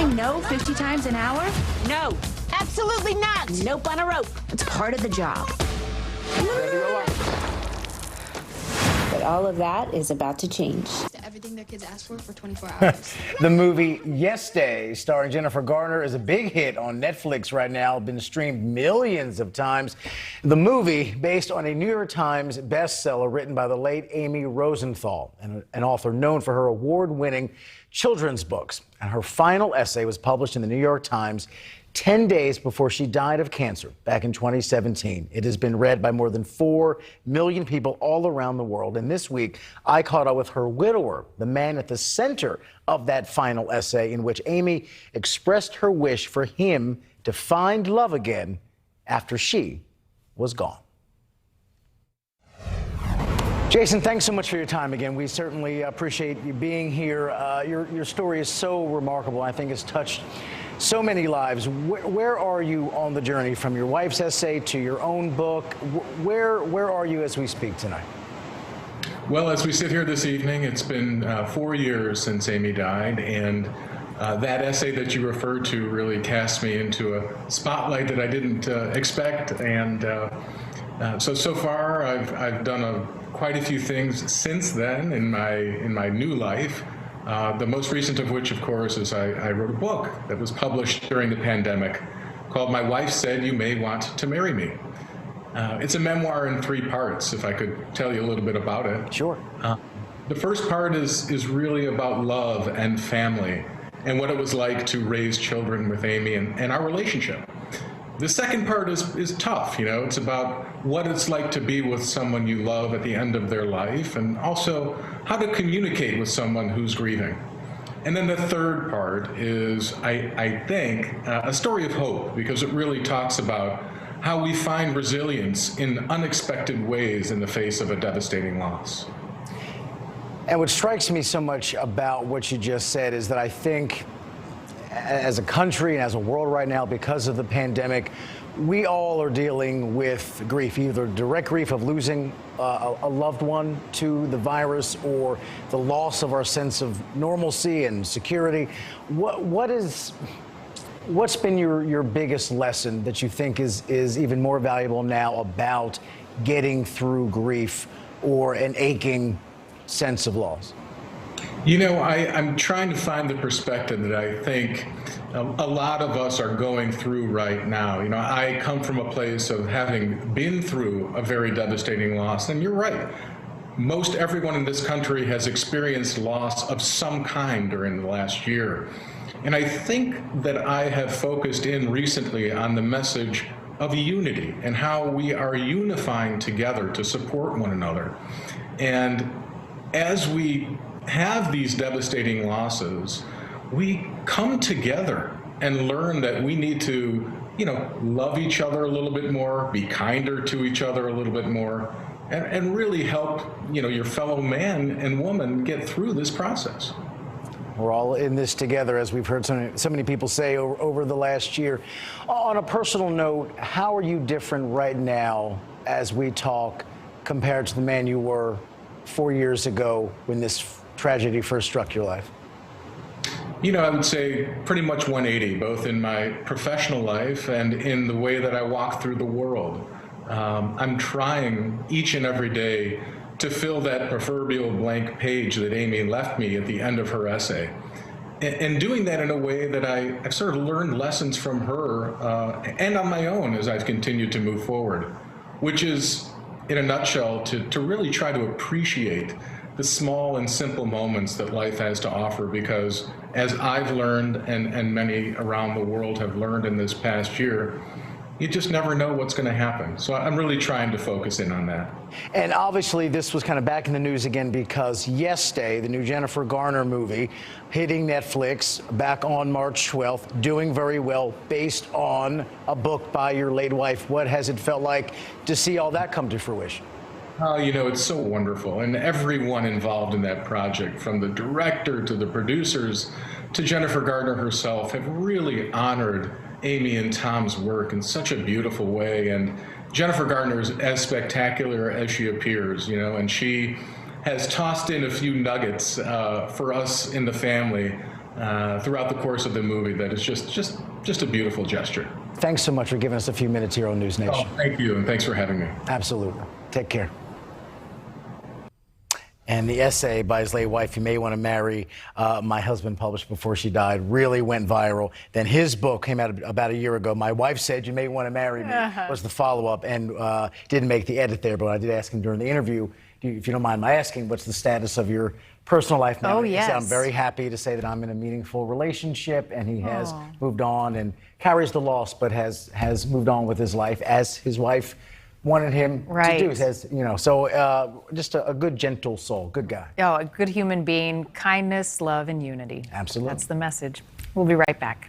saying no 50 times an hour? No, absolutely not. Nope on a rope. It's part of the job. But all of that is about to change. Everything their kids ask for 24 hours. The movie Yes Day, starring Jennifer Garner, is a big hit on Netflix right now, been streamed millions of times. The movie, based on a New York Times bestseller written by the late Amy Rosenthal, an author known for her award-winning children's books. And her final essay was published in the New York Times 10 days before she died of cancer back in 2017. It has been read by more than 4 million people all around the world. And this week, I caught up with her widower, the man at the center of that final essay, in which Amy expressed her wish for him to find love again after she was gone. Jason, thanks so much for your time again. We certainly appreciate you being here. Your story is so remarkable. I think it's touched so many lives. Where are you on the journey from your wife's essay to your own book? Where are you as we speak tonight? Well, as we sit here this evening, it's been 4 years since Amy died, and that essay that you referred to really cast me into a spotlight that I didn't expect. And so far, I've done quite a few things since then in my new life. The most recent of which, of course, is I wrote a book that was published during the pandemic called My Wife Said You May Want to Marry Me. It's a memoir in 3 parts, if I could tell you a little bit about it. Sure. The first part is really about love and family and what it was like to raise children with Amy and our relationship. The second part is tough, you know. It's about what it's like to be with someone you love at the end of their life, and also how to communicate with someone who's grieving. And then the third part is, I think, a story of hope, because it really talks about how we find resilience in unexpected ways in the face of a devastating loss. And what strikes me so much about what you just said is that I think as a country and as a world right now, because of the pandemic, we all are dealing with grief, either direct grief of losing a loved one to the virus or the loss of our sense of normalcy and security. What's been your biggest lesson that you think is even more valuable now about getting through grief or an aching sense of loss? You know, I'm trying to find the perspective that I think a lot of us are going through right now. You know, I come from a place of having been through a very devastating loss, and you're right. Most everyone in this country has experienced loss of some kind during the last year. And I think that I have focused in recently on the message of unity and how we are unifying together to support one another. And as we have these devastating losses, we come together and learn that we need to, you know, love each other a little bit more, be kinder to each other a little bit more, and really help, you know, your fellow man and woman get through this process. We're all in this together, as we've heard so many people say over the last year. On a personal note, how are you different right now as we talk compared to the man you were 4 years ago when this tragedy first struck your life? You know, I would say pretty much 180, both in my professional life and in the way that I walk through the world. I'm trying each and every day to fill that proverbial blank page that Amy left me at the end of her essay. And doing that in a way that I've sort of learned lessons from her and on my own as I've continued to move forward, which is, in a nutshell, to really try to appreciate the small and simple moments that life has to offer, because as I've learned and many around the world have learned in this past year, you just never know what's going to happen. So I'm really trying to focus in on that. And obviously this was kind of back in the news again because Yes Day, the new Jennifer Garner movie, hitting Netflix back on March 12th, doing very well based on a book by your late wife. What has it felt like to see all that come to fruition? Oh, you know, it's so wonderful. And everyone involved in that project, from the director to the producers to Jennifer Garner herself, have really honored Amy and Tom's work in such a beautiful way. And Jennifer Garner is as spectacular as she appears, you know, and she has tossed in a few nuggets for us in the family throughout the course of the movie that is just a beautiful gesture. Thanks so much for giving us a few minutes here on News Nation. Oh, thank you, and thanks for having me. Absolutely. Take care. And the essay by his late wife, "You May Want to Marry My Husband," published before she died, really went viral. Then his book came out about a year ago. "My Wife Said You May Want to Marry Me" was the follow-up, and didn't make the edit there, but I did ask him during the interview, if you don't mind my asking, what's the status of your personal life now? Oh, He said, yes. "I'm very happy to say that I'm in a meaningful relationship," and he has moved on and carries the loss, but has moved on with his life as his wife wanted him to do. Says, so just a good, gentle soul, good guy. Oh, a good human being, kindness, love, and unity. Absolutely. That's the message. We'll be right back.